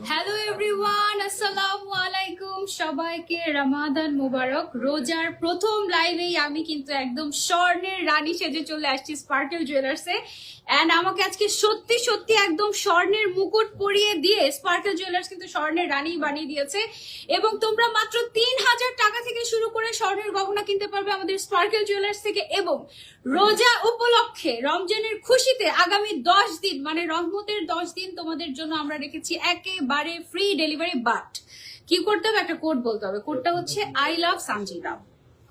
Hello everyone, আসসালামু আলাইকুম। সবাইকে রমাদান মুবারক। রোজার প্রথম লাইভেই আমি কিন্তু একদম স্বর্ণের রানী সেজে চলে আসছি স্পার্কেল জুয়েলার্সে। এন্ড আমাকে আজকে সত্যি সত্যি একদম স্বর্ণের মুকুট পরিয়ে দিয়ে স্পার্কেল জুয়েলার্স কিন্তু স্বর্ণের রানী বানিয়ে দিয়েছে। এবং তোমরা মাত্র ৩,০০০ টাকা থেকে শুরু করে স্বর্ণের গহনা কিনতে পারবে আমাদের স্পার্কেল জুয়েলার্স থেকে। এবং রোজা উপলক্ষে রমজানের খুশিতে আগামী 10 দিন মানে রহমতের 10 দিন তোমাদের জন্য আমরা রেখেছি একেবারে ফ্রি ডেলিভারি। বাট কি করতে হবে, একটা কোড বলতে হবে। কোডটা হচ্ছে I love Sanjida.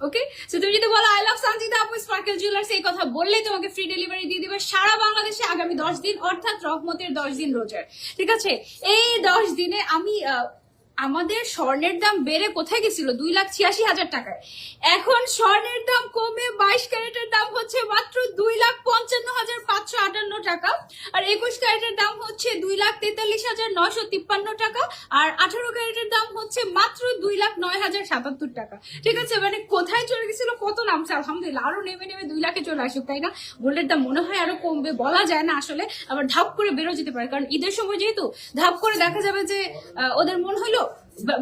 Okay, so তুমি যদি বলো আই লাভ সানজিদা আপু স্পার্কেল জুয়েলার্স, এই কথা বললেই তোমাকে ফ্রি ডেলিভারি দিয়ে দিবে সারা বাংলাদেশে আগামী 10 দিন, অর্থাৎ রহমতের 10 দিন রোজার। ঠিক আছে, এই 10 দিনে আমি আমাদের স্বর্ণের দাম বেড়ে কোথায় গেছিল 2,86,000 টাকায়। এখন স্বর্ণের দাম কমে 22 ক্যারেটের দাম হচ্ছে মাত্র 2,55,558 টাকা, আর 21 ক্যারেটের দাম হচ্ছে 2,43,953 টাকা, আর 18 ক্যারেটের দাম হচ্ছে মাত্র 2,09,077 টাকা। ঠিক আছে, মানে কোথায় চলে গেছিল, কত নামছে। আলহামদুলিল্লাহ আরো নেমে নেমে 2 লাখে চলে আসুক, তাই না? গোল্ডের দাম মনে হয় আরো কমবে, বলা যায় না আসলে, আবার ধাপ করে বেরো যেতে পারে, কারণ ঈদের সময় যেহেতু ধাপ করে দেখা যাবে যে ওদের মন হইলো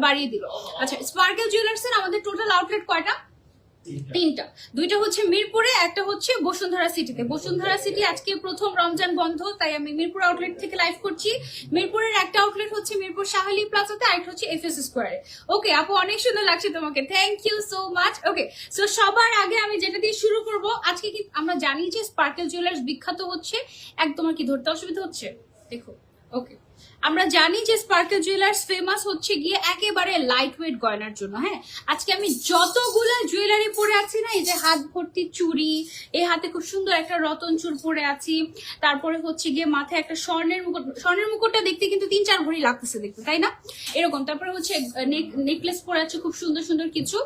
বাড়িয়ে দিল। আচ্ছা, স্পার্কেল জুয়েলার্স এর আমাদের টোটাল আউটলেট কয়টা? 3টা। 2টা হচ্ছে মিরপুরে, একটা হচ্ছে বসুন্ধরা সিটিতে। বসুন্ধরা সিটি আজকে প্রথম রমজান বন্ধ, তাই আমি মিরপুর আউটলেট থেকে লাইভ করছি। মিরপুরের একটা আউটলেট হচ্ছে মিরপুর শাহালি প্লাজাতে, আরেকটা হচ্ছে এফএস স্কোয়ারে। ওকে আপু, অনেক সুন্দর লাগছে তোমাকে, thank you so much. Okay, so সবার আগে আমি যেটা দিয়ে শুরু করব, আজকে কি আমরা জানি যে স্পার্কেল জুয়েলার্স বিখ্যাত হচ্ছে তোমার কি ধরতে অসুবিধা হচ্ছে? দেখো, ওকে, আমরা জানি যে স্পার্কেল জুয়েলার্স ফেমাস হচ্ছে গিয়ে একেবারে লাইট ওয়েট গয়নার জন্য। হ্যাঁ, আজকে আমি যতগুলা জুয়েলারি পরে আছি না, এই যে হাত ভর্তি চুড়ি, এই হাতে খুব সুন্দর একটা রতন চুর পরে আছি, তারপরে হচ্ছে গিয়ে মাথায় একটা স্বর্ণের মুকুট। স্বর্ণের মুকুটটা দেখতে কিন্তু 3-4 ভরি লাগতেছে দেখতে, তাই না? এরকম। তারপরে হচ্ছে নেকলেস পরে আছে খুব সুন্দর সুন্দর কিছু,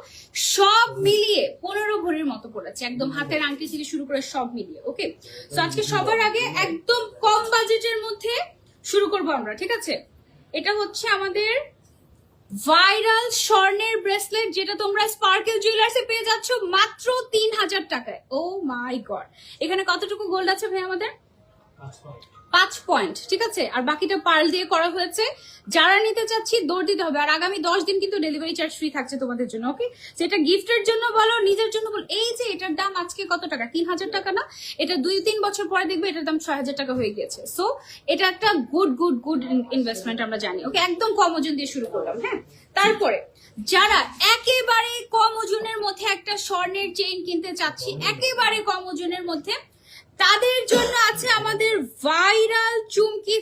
সব মিলিয়ে 15 ভরির মতো পড়েছে, একদম হাতের আংটি থেকে শুরু করে সব মিলিয়ে। ওকে, তো আজকে সবার আগে একদম কম বাজেটের মধ্যে শুরু করবো আমরা। ঠিক আছে, এটা হচ্ছে আমাদের ভাইরাল স্বর্ণের ব্রেসলেট, যেটা তোমরা স্পার্কেল জুয়েলার্সে পেয়ে যাচ্ছ মাত্র 3,000 টাকায়। ও মাই গড, এখানে কতটুকু গোল্ড আছে ভাই আমাদের? 5 পয়েন্ট। ঠিক আছে, আর বাকিটা পার্ল দিয়ে করা হয়েছে। যারা নিতে চাচ্ছি দৌড় দিতে হবে, আর আগামী 10 দিন কিন্তু ডেলিভারি চার্জ ফ্রি থাকছে তোমাদের জন্য। ওকে, সেটা গিফটের জন্য বলো, নিজের জন্য বলো। এই যে এটার দাম আজকে কত টাকা? 3,000 টাকা না? এটা 2-3 বছর পরে দেখবে এটার দাম 6,000 টাকা হয়ে গেছে। সো এটা একটা গুড ইনভেস্টমেন্ট আমরা জানি। ওকে, একদম কম ওজন দিয়ে শুরু করলাম। হ্যাঁ, তারপরে যারা একেবারে কম ওজনের মধ্যে একটা স্বর্ণের চেইন কিনতে চাচ্ছি, একেবারে কম ওজনের মধ্যে, তাদের জন্য আছে আমাদের ভাইরাল চুমকি